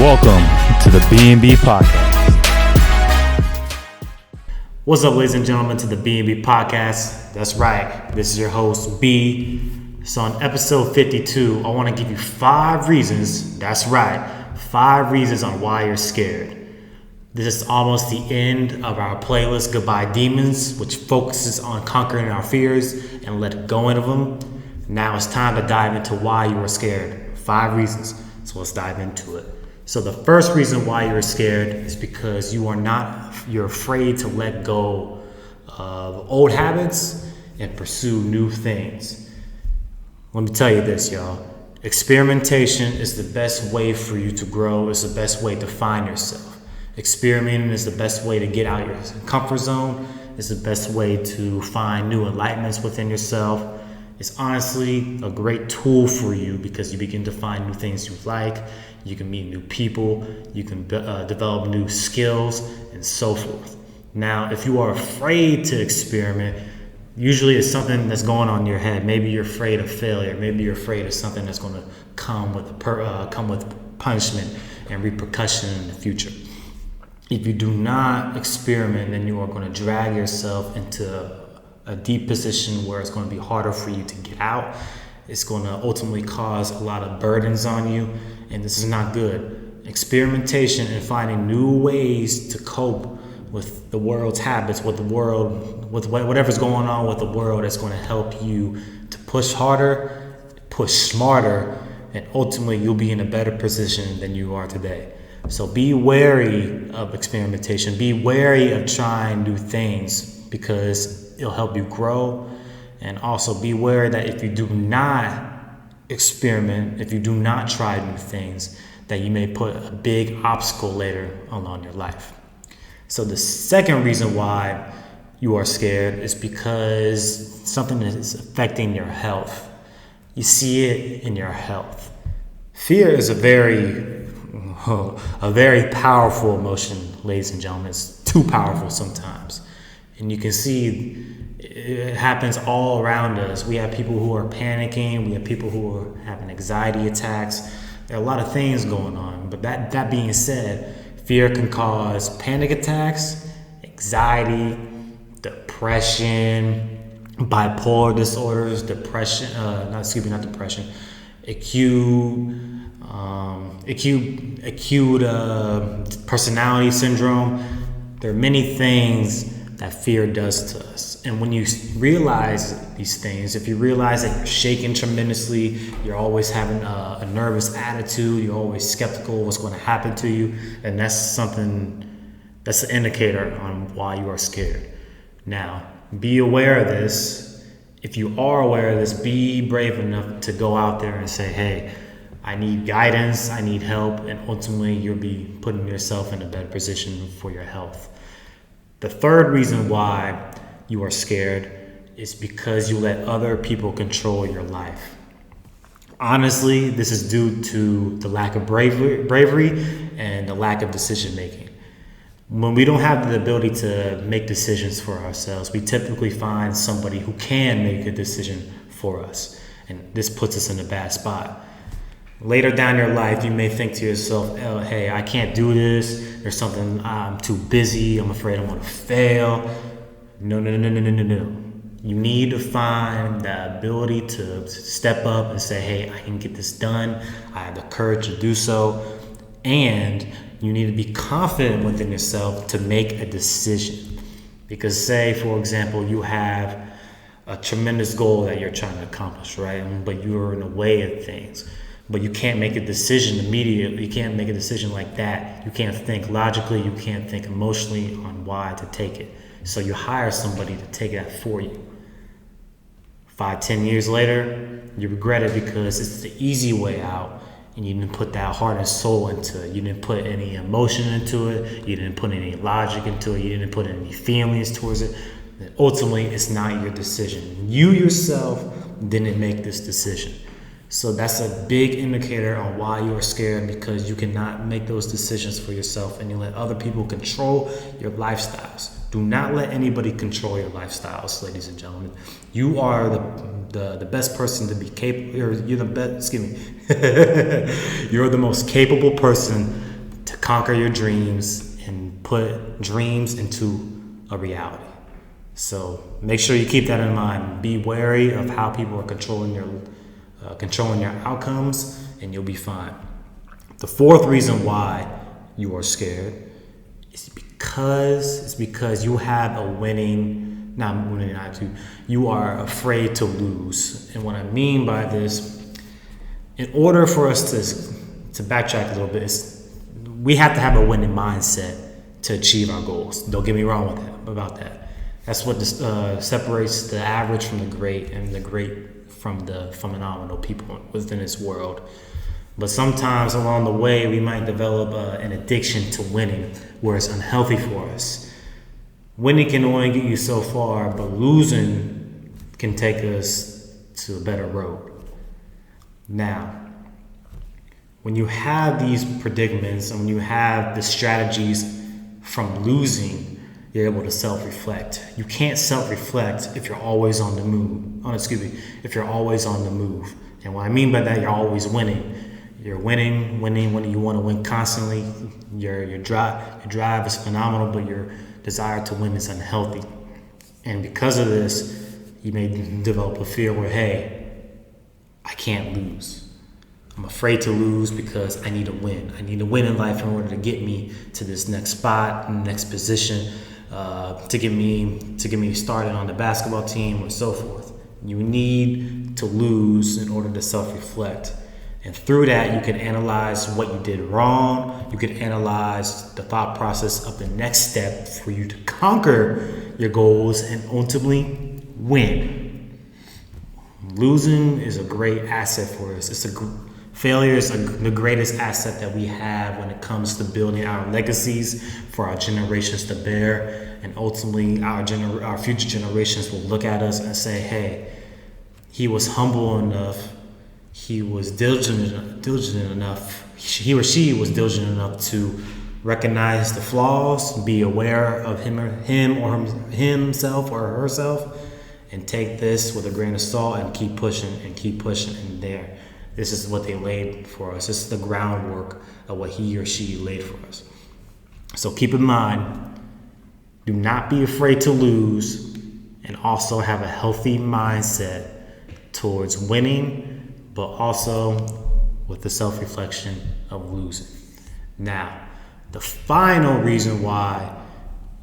Welcome to the B&B Podcast. What's up, ladies and gentlemen, to the B&B Podcast. That's right, this is your host, B. So on episode 52, I want to give you 5 reasons, that's right, 5 reasons on why you're scared. This is almost the end of our playlist, Goodbye Demons, which focuses on conquering our fears and letting go of them. Now it's time to dive into why you are scared. 5 reasons, so let's dive into it. So the first reason why you're scared is because you're afraid to let go of old habits and pursue new things. Let me tell you this, y'all. Experimentation is the best way for you to grow. It's the best way to find yourself. Experimenting is the best way to get out of your comfort zone. It's the best way to find new enlightenments within yourself. It's honestly a great tool for you because you begin to find new things you like. You can meet new people, you can develop new skills, and so forth. Now, if you are afraid to experiment, usually it's something that's going on in your head. Maybe you're afraid of failure. Maybe you're afraid of something that's going to come with punishment and repercussion in the future. If you do not experiment, then you are going to drag yourself into a deep position where it's going to be harder for you to get out. It's going to ultimately cause a lot of burdens on you, and this is not good. Experimentation and finding new ways to cope with the world's habits, with whatever's going on with the world, is going to help you to push harder, push smarter, and ultimately you'll be in a better position than you are today. So be wary of experimentation. Be wary of trying new things because it'll help you grow. And also be aware that if you do not experiment, if you do not try new things, that you may put a big obstacle later on your life. So the second reason why you are scared is because something is affecting your health. You see it in your health. Fear is a very powerful emotion, ladies and gentlemen. It's too powerful sometimes. And you can see it happens all around us. We have people who are panicking. We have people who are having anxiety attacks. There are a lot of things going on. But that being said, fear can cause panic attacks, anxiety, depression, bipolar disorders, acute personality syndrome. There are many things that fear does to us. And when you realize these things, if you realize that you're shaking tremendously, you're always having a nervous attitude, you're always skeptical of what's going to happen to you, and that's an indicator on why you are scared. Now, be aware of this. If you are aware of this, be brave enough to go out there and say, hey, I need guidance, I need help, and ultimately you'll be putting yourself in a better position for your health. The third reason why you are scared is because you let other people control your life. Honestly, this is due to the lack of bravery and the lack of decision making. When we don't have the ability to make decisions for ourselves, we typically find somebody who can make a decision for us. And this puts us in a bad spot. Later down your life, you may think to yourself, oh, hey, I can't do this. There's something, I'm too busy. I'm afraid I'm going to fail. No. You need to find the ability to step up and say, hey, I can get this done. I have the courage to do so. And you need to be confident within yourself to make a decision. Because say, for example, you have a tremendous goal that you're trying to accomplish, right? But you're in the way of things. But you can't make a decision immediately. You can't make a decision like that. You can't think logically. You can't think emotionally on why to take it. So you hire somebody to take that for you. 5-10 years later, you regret it because it's the easy way out. And you didn't put that heart and soul into it. You didn't put any emotion into it. You didn't put any logic into it. You didn't put any feelings towards it. And ultimately, it's not your decision. You yourself didn't make this decision. So that's a big indicator on why you are scared, because you cannot make those decisions for yourself and you let other people control your lifestyles. Do not let anybody control your lifestyles, ladies and gentlemen. You are the best person to be capable. You're the best. You're the most capable person conquer your dreams and put dreams into a reality. So make sure you keep that in mind. Be wary of how people are controlling your outcomes, and you'll be fine. The fourth reason why you are scared is because you have a winning, not winning attitude. You are afraid to lose. And what I mean by this, in order for us to backtrack a little bit, we have to have a winning mindset to achieve our goals. Don't get me wrong about that. That's what separates the average from the great, and the great from the phenomenal people within this world. But sometimes along the way, we might develop an addiction to winning, where it's unhealthy for us. Winning can only get you so far, but losing can take us to a better road. Now, when you have these predicaments and when you have the strategies from losing, you're able to self-reflect. You can't self-reflect if you're always on the move. If you're always on the move. And what I mean by that, you're always winning. You're winning. You want to win constantly. Your drive is phenomenal, but your desire to win is unhealthy. And because of this, you may develop a fear where, hey, I can't lose. I'm afraid to lose because I need to win. I need to win in life in order to get me to this next spot, next position, to get me started on the basketball team or so forth. You need to lose in order to self-reflect. And through that, you can analyze what you did wrong. You can analyze the thought process of the next step for you to conquer your goals and ultimately win. Losing is a great asset for us. Failure is the greatest asset that we have when it comes to building our legacies for our generations to bear. And ultimately, our future generations will look at us and say, hey, he was humble enough. He was diligent enough. He or she was diligent enough to recognize the flaws, be aware of himself or herself, and take this with a grain of salt and keep pushing and there. This is what they laid for us. This is the groundwork of what he or she laid for us. So keep in mind, do not be afraid to lose, and also have a healthy mindset towards winning, but also with the self-reflection of losing. Now, the final reason why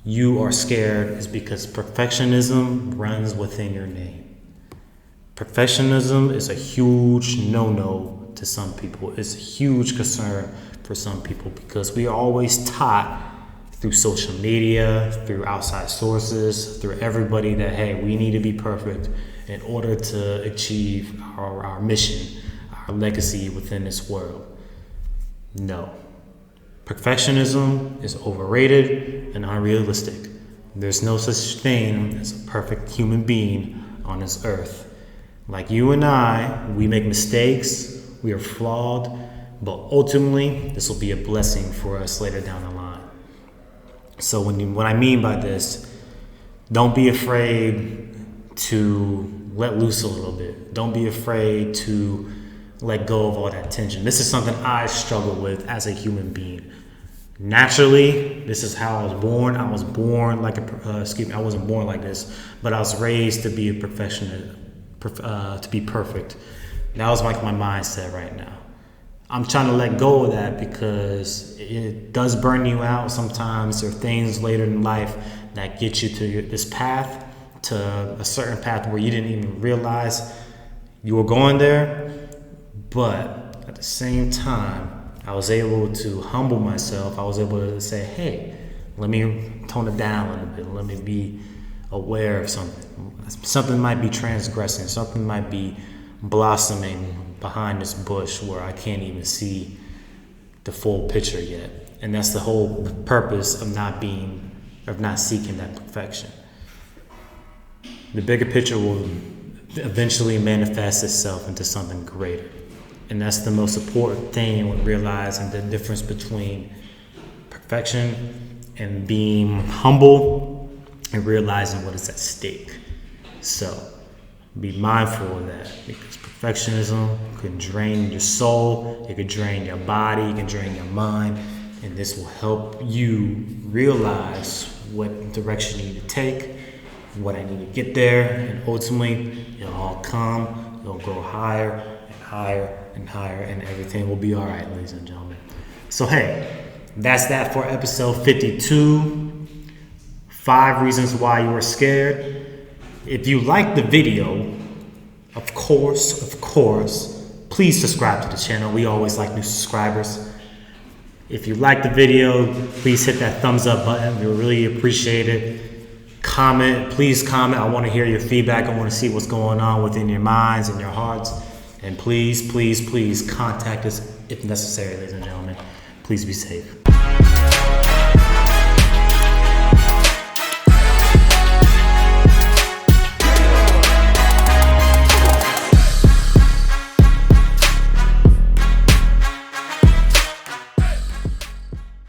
you are scared is because perfectionism runs within your name. Perfectionism is a huge no-no to some people. It's a huge concern for some people because we are always taught through social media, through outside sources, through everybody that, hey, we need to be perfect in order to achieve our mission, our legacy within this world. No. Perfectionism is overrated and unrealistic. There's no such thing as a perfect human being on this earth. Like you and I, we make mistakes, we are flawed, but ultimately, this will be a blessing for us later down the line. So what I mean by this, don't be afraid to let loose a little bit. Don't be afraid to let go of all that tension. This is something I struggle with as a human being. Naturally, this is how I was born. I was born like I wasn't born like this, but I was raised to be a perfectionist. To be perfect. That was like my mindset right now. I'm trying to let go of that because it does burn you out. Sometimes there are things later in life that get you to this path, to a certain path where you didn't even realize you were going there. But at the same time, I was able to humble myself. I was able to say, hey, let me tone it down a little bit. Let me be aware of something. Something might be transgressing. Something might be blossoming behind this bush where I can't even see the full picture yet. And that's the whole purpose of not seeking that perfection. The bigger picture will eventually manifest itself into something greater. And that's the most important thing when realizing the difference between perfection and being humble and realizing what is at stake. So be mindful of that, because perfectionism can drain your soul, it can drain your body, it can drain your mind, And this will help you realize what direction you need to take, what I need to get there, and ultimately it'll all come, it'll grow higher and higher and higher, and everything will be all right, ladies and gentlemen. So hey, that's that for episode 52, 5 reasons why you are scared. If you like the video, of course, please subscribe to the channel. We always like new subscribers. If you like the video, please hit that thumbs up button. We really appreciate it. Please comment. I want to hear your feedback. I want to see what's going on within your minds and your hearts. And please contact us if necessary, ladies and gentlemen. Please be safe.